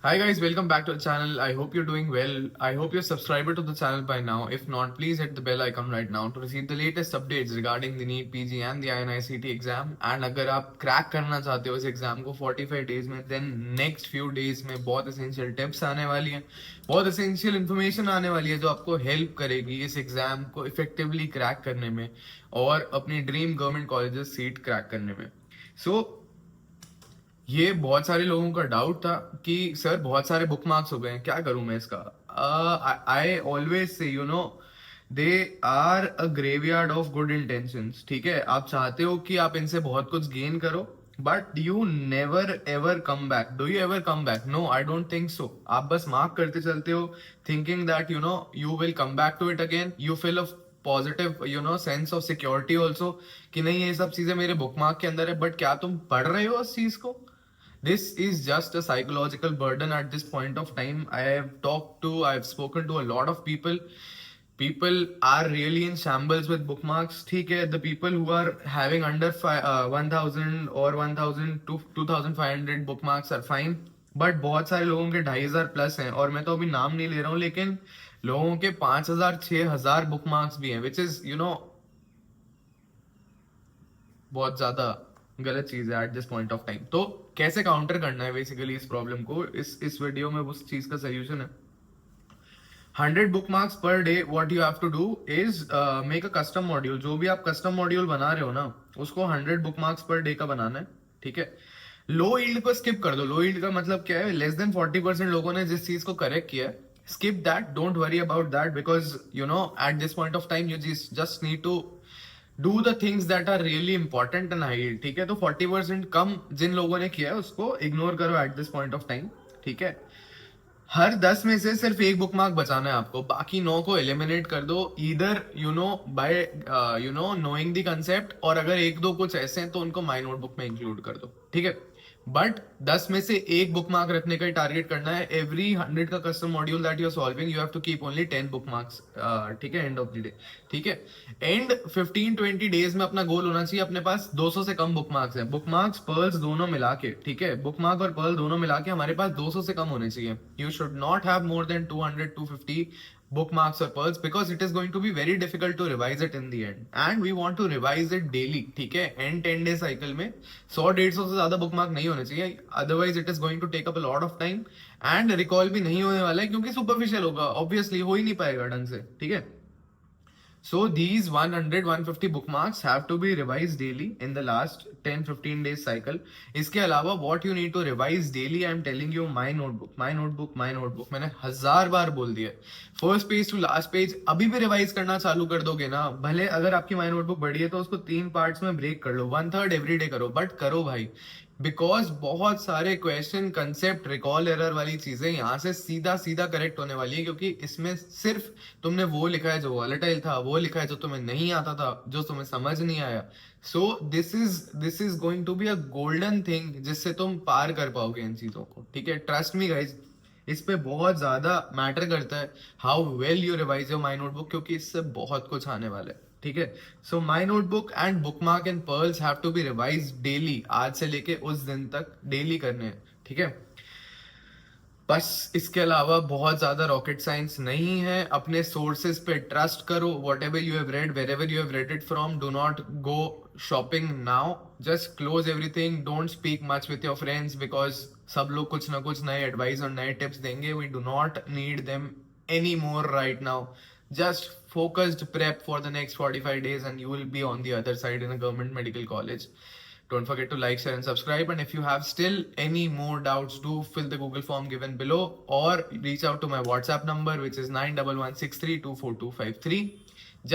Hi guys, welcome back to the channel. I hope you're doing well. I hope you're subscribed to the channel by now. If not, please hit the bell icon right now to receive the latest updates regarding the NEET PG and the INICT exam. And अगर आप crack करना चाहते हो इस exam को 45 days में, then next few days में बहुत एसेंशियल टिप्स आने वाली हैं, बहुत एसेंशियल इन्फॉर्मेशन आने वाली है जो आपको हेल्प करेगी इस एग्जाम को इफेक्टिवली क्रैक करने में और अपनी dream government colleges seat crack करने में. सो ये बहुत सारे लोगों का डाउट था कि सर बहुत सारे बुक मार्क्स हो गए हैं, क्या करूं मैं इसका. I always say they are a graveyard of good intentions. ठीक है, आप चाहते हो कि आप इनसे बहुत कुछ गेन करो, but you never ever come back. Do you ever come back? No, I don't think so. आप बस मार्क करते चलते हो thinking that you will come back to it again. You feel a positive sense of security also कि नहीं ये सब चीजें मेरे बुक मार्क के अंदर है, बट क्या तुम पढ़ रहे हो उस चीज को? This is just a psychological burden at this point of time. I've spoken to a lot of people. People are really in shambles with bookmarks. ठीक है, the people who are having under 1000 or 1000 to 2500 bookmarks are fine. But बहुत सारे लोगों के 2500 plus हैं, और मैं तो अभी नाम नहीं ले रहा हूँ, लेकिन लोगों के 5000 6000 बुकमार्क्स भी हैं, विच इज बहुत ज्यादा गलत चीज है at this point of time. तो कैसे काउंटर करना है बेसिकली इस प्रॉब्लम को, इस वीडियो में उस चीज का सोल्यूशन है. 100 bookmarks per day. What you have to do is make a custom module. जो भी आप कस्टम मॉड्यूल बना रहे हो ना, उसको 100 बुक मार्क्स पर डे का बनाना है. ठीक है, लो यील्ड को स्किप कर दो. लो यील्ड का मतलब क्या है? लेस देन 40% लोगों ने जिस चीज को करेक्ट किया है, skip that. Don't worry about that, because at this point of time you just need to do the things that are really important and high. ठीक है, तो 40% कम जिन लोगों ने किया है उसको इग्नोर करो at this point of time. ठीक है, हर 10 में से सिर्फ एक बुक मार्क बचाना है आपको, बाकी 9 को एलिमिनेट कर दो. Either by knowing the concept, और अगर एक दो कुछ ऐसे हैं तो उनको माई नोटबुक में इंक्लूड कर दो. ठीक है, बट 10 में से एक बुक मार्क रखने का ही टारगेट करना है. एवरी 100 का custom module that you are solving, you have to keep only 10 bookmarks. ठीक है, एंड ऑफ द डे. ठीक है, एंड 15-20 डेज में अपना गोल होना चाहिए अपने पास 200 से कम बुक मार्क्स है. बुक मार्क्स पर्ल्स दोनों मिला के, ठीक है, बुक मार्क और पर्ल दोनों मिला के हमारे पास 200 से कम होने चाहिए. You should not have more than 200-250 bookmarks or pearls, because it is going to be very difficult to revise it in the end, and we want to revise it daily. ठीक है, and 10 day cycle में 100-150 से ज्यादा bookmark नहीं होने चाहिए, otherwise it is going to take up a lot of time, and recall भी नहीं होने वाला है क्योंकि सुपरफिशियल होगा, ऑब्वियसली हो ही नहीं पाएगा ढंग से. ठीक है, so these 100-150 bookmarks have to be revised daily in the last 10-15 days cycle. इसके अलावा what you need to revise daily, I am telling you, my notebook. मैंने 1000 बार बोल दिया. First page to last page अभी भी रिवाइज करना चालू कर दोगे ना, भले अगर आपकी माई नोटबुक बड़ी है तो उसको 3 पार्ट्स में ब्रेक कर लो, 1/3 एवरी डे करो, बट करो भाई. बिकॉज बहुत सारे क्वेश्चन, कंसेप्ट, रिकॉल एरर वाली चीजें यहाँ से सीधा सीधा करेक्ट होने वाली है, क्योंकि इसमें सिर्फ तुमने वो लिखा है जो वॉलेटाइल था, वो लिखा है जो तुम्हें नहीं आता था, जो तुम्हें समझ नहीं आया. So this is going to be a golden thing जिससे तुम पार कर पाओगे इन चीजों को. ठीक है, ट्रस्ट मी गाइज, इस पे बहुत ज्यादा मैटर करता है how well you revise your my notebook, क्योंकि इससे बहुत कुछ आने वाला है. ठीक है, so my notebook and bookmark and pearls have to be revise daily. आज से लेके उस दिन तक डेली करने हैं. ठीक है, बस इसके अलावा बहुत ज्यादा रॉकेट साइंस नहीं है. अपने सोर्सेज पे ट्रस्ट करो. Whatever you have read, wherever you have read it from, do not go shopping now. Just close everything. Don't speak much with your friends, because सब लोग कुछ ना कुछ नए एडवाइस और नए टिप्स देंगे. We do not need them any more right now. Just focused prep for the next 45 days and you will be on the other side in a government medical college. Don't forget to like, share and subscribe. And if you have still any more doubts, do fill the Google form given below or reach out to my WhatsApp number, which is 9116324253.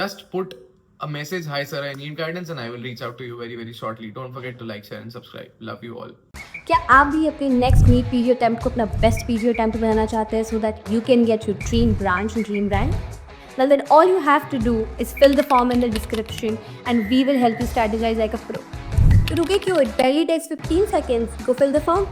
Just put a message, hi sir, I need guidance, and I will reach out to you very, very shortly. Don't forget to like, share and subscribe. Love you all. क्या आप भी अपने next NEET PG attempt को अपना best PG attempt बनाना चाहते हैं, so that you can get your dream branch and dream brand? Well, then all you have to do is fill the form in the description and we will help you strategize like a pro. तो रुके क्यों? It barely takes 15 seconds. Go fill the form.